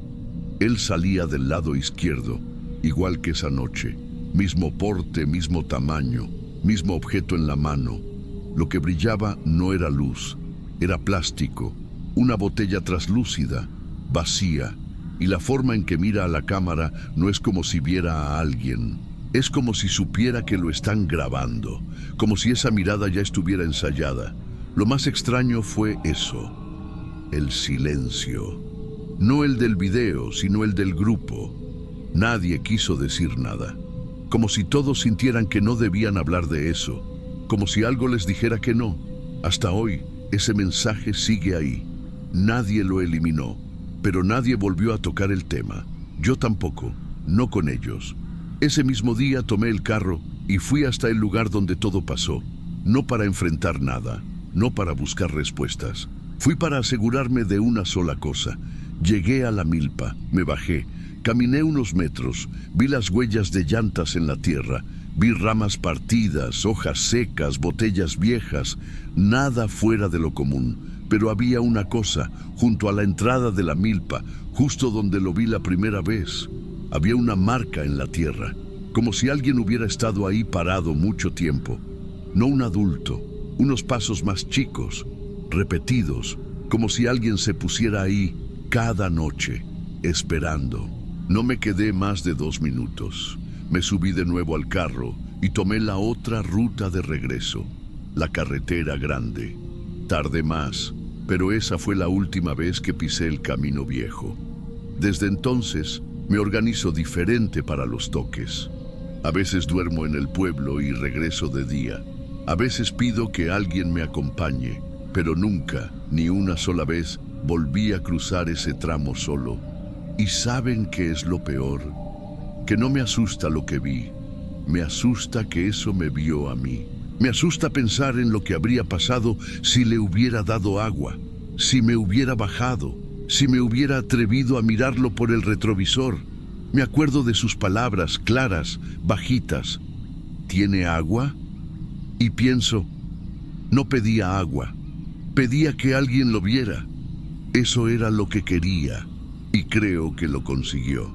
él salía del lado izquierdo, igual que esa noche. Mismo porte, mismo tamaño, mismo objeto en la mano. Lo que brillaba no era luz, era plástico, una botella traslúcida, vacía. Y la forma en que mira a la cámara no es como si viera a alguien. Es como si supiera que lo están grabando, como si esa mirada ya estuviera ensayada. Lo más extraño fue eso, el silencio. No el del video, sino el del grupo. Nadie quiso decir nada. Como si todos sintieran que no debían hablar de eso. Como si algo les dijera que no. Hasta hoy, ese mensaje sigue ahí. Nadie lo eliminó. Pero nadie volvió a tocar el tema. Yo tampoco, no con ellos. Ese mismo día tomé el carro y fui hasta el lugar donde todo pasó. No para enfrentar nada, no para buscar respuestas. Fui para asegurarme de una sola cosa. Llegué a la milpa, me bajé, caminé unos metros, vi las huellas de llantas en la tierra, vi ramas partidas, hojas secas, botellas viejas, nada fuera de lo común. Pero había una cosa, junto a la entrada de la milpa, justo donde lo vi la primera vez. Había una marca en la tierra, como si alguien hubiera estado ahí parado mucho tiempo. No un adulto, unos pasos más chicos, repetidos, como si alguien se pusiera ahí cada noche, esperando. No me quedé más de 2 minutos. Me subí de nuevo al carro y tomé la otra ruta de regreso, la carretera grande. Tardé más, pero esa fue la última vez que pisé el camino viejo. Desde entonces, me organizo diferente para los toques. A veces duermo en el pueblo y regreso de día. A veces pido que alguien me acompañe, pero nunca, ni una sola vez, volví a cruzar ese tramo solo. ¿Y saben qué es lo peor? Que no me asusta lo que vi, me asusta que eso me vio a mí. Me asusta pensar en lo que habría pasado si le hubiera dado agua, si me hubiera bajado, si me hubiera atrevido a mirarlo por el retrovisor. Me acuerdo de sus palabras claras, bajitas. ¿Tiene agua? Y pienso, no pedía agua, pedía que alguien lo viera. Eso era lo que quería, y creo que lo consiguió.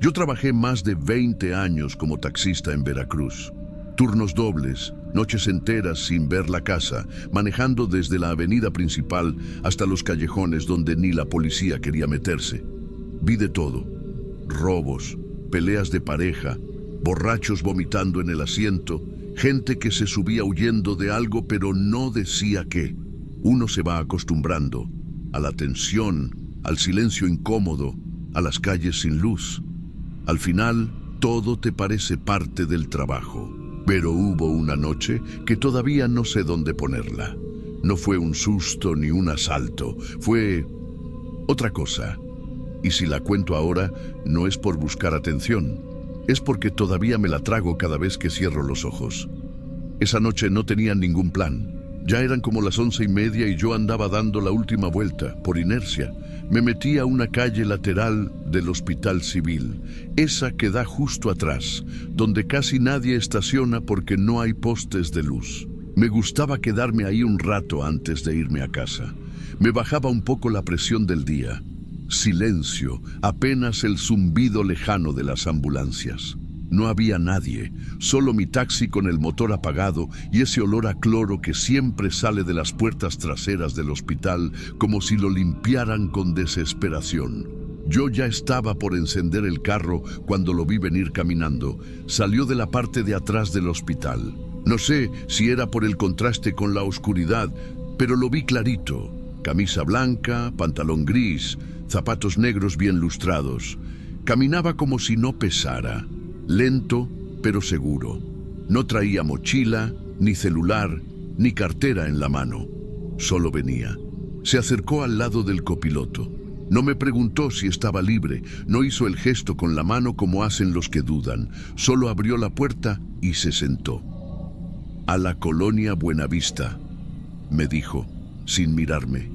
Yo trabajé más de 20 años como taxista en Veracruz. Turnos dobles, noches enteras sin ver la casa, manejando desde la avenida principal hasta los callejones donde ni la policía quería meterse. Vi de todo: robos, peleas de pareja, borrachos vomitando en el asiento, gente que se subía huyendo de algo pero no decía qué. Uno se va acostumbrando a la tensión, al silencio incómodo, a las calles sin luz. Al final, todo te parece parte del trabajo. Pero hubo una noche que todavía no sé dónde ponerla. No fue un susto ni un asalto, fue otra cosa. Y si la cuento ahora, no es por buscar atención, es porque todavía me la trago cada vez que cierro los ojos. Esa noche no tenía ningún plan. Ya eran como las 11:30 y yo andaba dando la última vuelta, por inercia. Me metí a una calle lateral del Hospital Civil, esa que da justo atrás, donde casi nadie estaciona porque no hay postes de luz. Me gustaba quedarme ahí un rato antes de irme a casa. Me bajaba un poco la presión del día. Silencio, apenas el zumbido lejano de las ambulancias. No había nadie, solo mi taxi con el motor apagado y ese olor a cloro que siempre sale de las puertas traseras del hospital como si lo limpiaran con desesperación. Yo ya estaba por encender el carro cuando lo vi venir caminando. Salió de la parte de atrás del hospital. No sé si era por el contraste con la oscuridad, pero lo vi clarito. Camisa blanca, pantalón gris, zapatos negros bien lustrados. Caminaba como si no pesara. Lento, pero seguro. No traía mochila, ni celular, ni cartera en la mano. Solo venía. Se acercó al lado del copiloto. No me preguntó si estaba libre, no hizo el gesto con la mano como hacen los que dudan. Solo abrió la puerta y se sentó. «A la colonia Buenavista», me dijo, sin mirarme.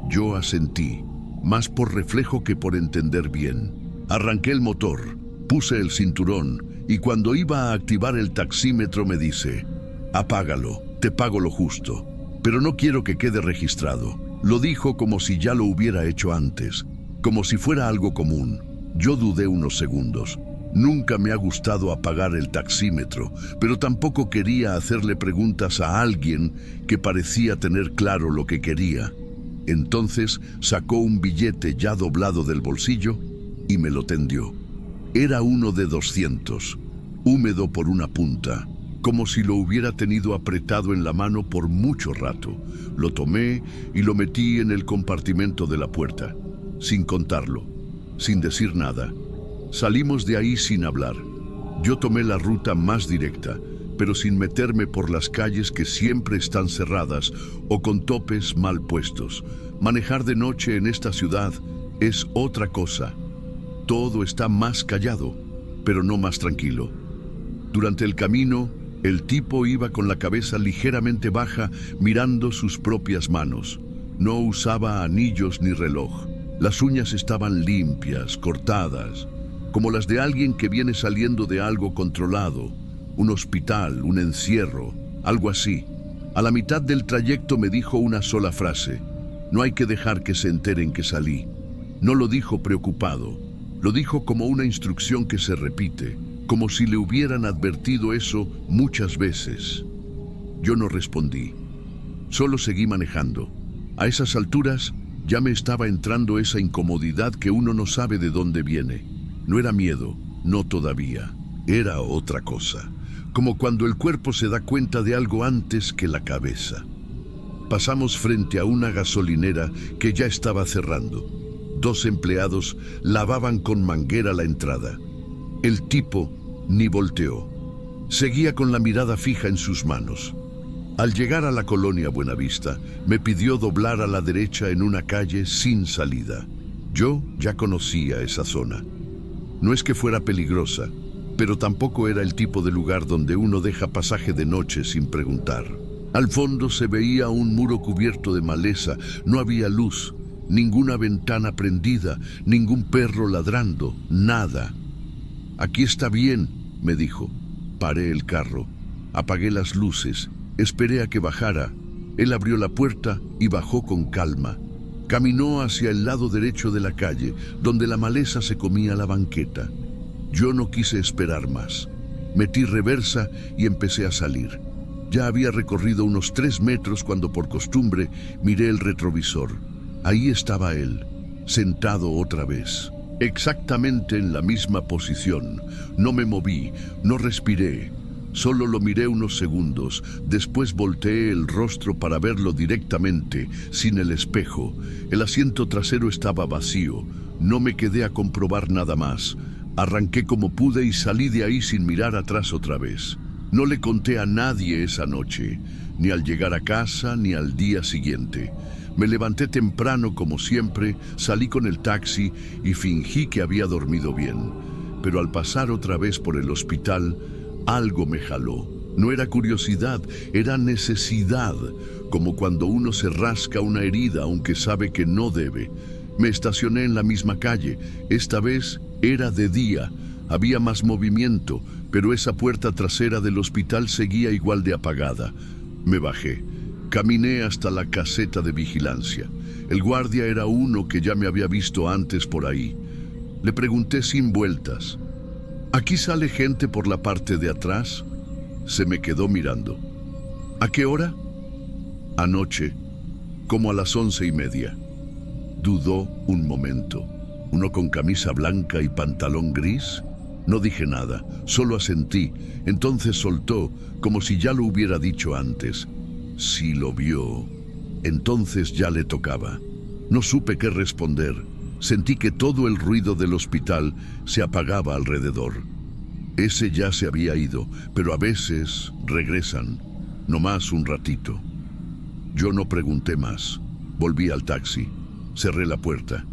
Yo asentí, más por reflejo que por entender bien. Arranqué el motor. Puse el cinturón y cuando iba a activar el taxímetro me dice: «Apágalo, te pago lo justo, pero no quiero que quede registrado». Lo dijo como si ya lo hubiera hecho antes, como si fuera algo común. Yo dudé unos segundos. Nunca me ha gustado apagar el taxímetro, pero tampoco quería hacerle preguntas a alguien que parecía tener claro lo que quería. Entonces sacó un billete ya doblado del bolsillo y me lo tendió. Era uno de 200, húmedo por una punta, como si lo hubiera tenido apretado en la mano por mucho rato. Lo tomé y lo metí en el compartimento de la puerta, sin contarlo, sin decir nada. Salimos de ahí sin hablar. Yo tomé la ruta más directa, pero sin meterme por las calles que siempre están cerradas o con topes mal puestos. Manejar de noche en esta ciudad es otra cosa. Todo está más callado, pero no más tranquilo. Durante el camino, el tipo iba con la cabeza ligeramente baja, mirando sus propias manos. No usaba anillos ni reloj. Las uñas estaban limpias, cortadas, como las de alguien que viene saliendo de algo controlado, un hospital, un encierro, algo así. A la mitad del trayecto me dijo una sola frase: «No hay que dejar que se enteren que salí». No lo dijo preocupado. Lo dijo como una instrucción que se repite, como si le hubieran advertido eso muchas veces. Yo no respondí. Solo seguí manejando. A esas alturas ya me estaba entrando esa incomodidad que uno no sabe de dónde viene. No era miedo, no todavía. Era otra cosa. Como cuando el cuerpo se da cuenta de algo antes que la cabeza. Pasamos frente a una gasolinera que ya estaba cerrando. 2 empleados lavaban con manguera la entrada. El tipo ni volteó. Seguía con la mirada fija en sus manos. Al llegar a la colonia Buenavista, me pidió doblar a la derecha en una calle sin salida. Yo ya conocía esa zona. No es que fuera peligrosa, pero tampoco era el tipo de lugar donde uno deja pasaje de noche sin preguntar. Al fondo se veía un muro cubierto de maleza, no había luz, ninguna ventana prendida, ningún perro ladrando, nada. «Aquí está bien», me dijo. Paré el carro, apagué las luces, esperé a que bajara. Él abrió la puerta y bajó con calma. Caminó hacia el lado derecho de la calle, donde la maleza se comía la banqueta. Yo no quise esperar más. Metí reversa y empecé a salir. Ya había recorrido unos 3 metros cuando por costumbre miré el retrovisor. Ahí estaba él, sentado otra vez, exactamente en la misma posición. No me moví, no respiré. Solo lo miré unos segundos, después volteé el rostro para verlo directamente, sin el espejo. El asiento trasero estaba vacío. No me quedé a comprobar nada más. Arranqué como pude y salí de ahí sin mirar atrás otra vez. No le conté a nadie esa noche, ni al llegar a casa, ni al día siguiente. Me levanté temprano como siempre, salí con el taxi y fingí que había dormido bien. Pero al pasar otra vez por el hospital, algo me jaló. No era curiosidad, era necesidad, como cuando uno se rasca una herida aunque sabe que no debe. Me estacioné en la misma calle. Esta vez era de día. Había más movimiento, pero esa puerta trasera del hospital seguía igual de apagada. Me bajé. Caminé hasta la caseta de vigilancia. El guardia era uno que ya me había visto antes por ahí. Le pregunté sin vueltas: «¿Aquí sale gente por la parte de atrás?». Se me quedó mirando. «¿A qué hora?». «Anoche, como a las 11:30». Dudó un momento. «¿Uno con camisa blanca y pantalón gris?». No dije nada, solo asentí. Entonces soltó, como si ya lo hubiera dicho antes: «Si lo vio». Entonces ya le tocaba. No supe qué responder. Sentí que todo el ruido del hospital se apagaba alrededor. Ese ya se había ido, pero a veces regresan, nomás un ratito. Yo no pregunté más. Volví al taxi. Cerré la puerta.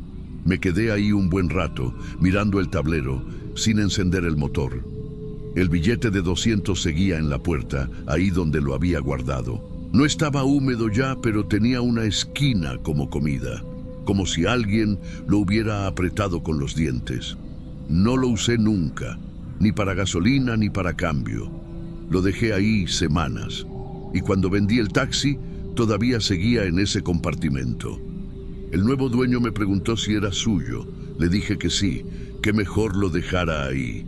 Me quedé ahí un buen rato, mirando el tablero, sin encender el motor. El billete de 200 seguía en la puerta, ahí donde lo había guardado. No estaba húmedo ya, pero tenía una esquina como comida, como si alguien lo hubiera apretado con los dientes. No lo usé nunca, ni para gasolina ni para cambio. Lo dejé ahí semanas, y cuando vendí el taxi, todavía seguía en ese compartimento. El nuevo dueño me preguntó si era suyo. Le dije que sí, que mejor lo dejara ahí.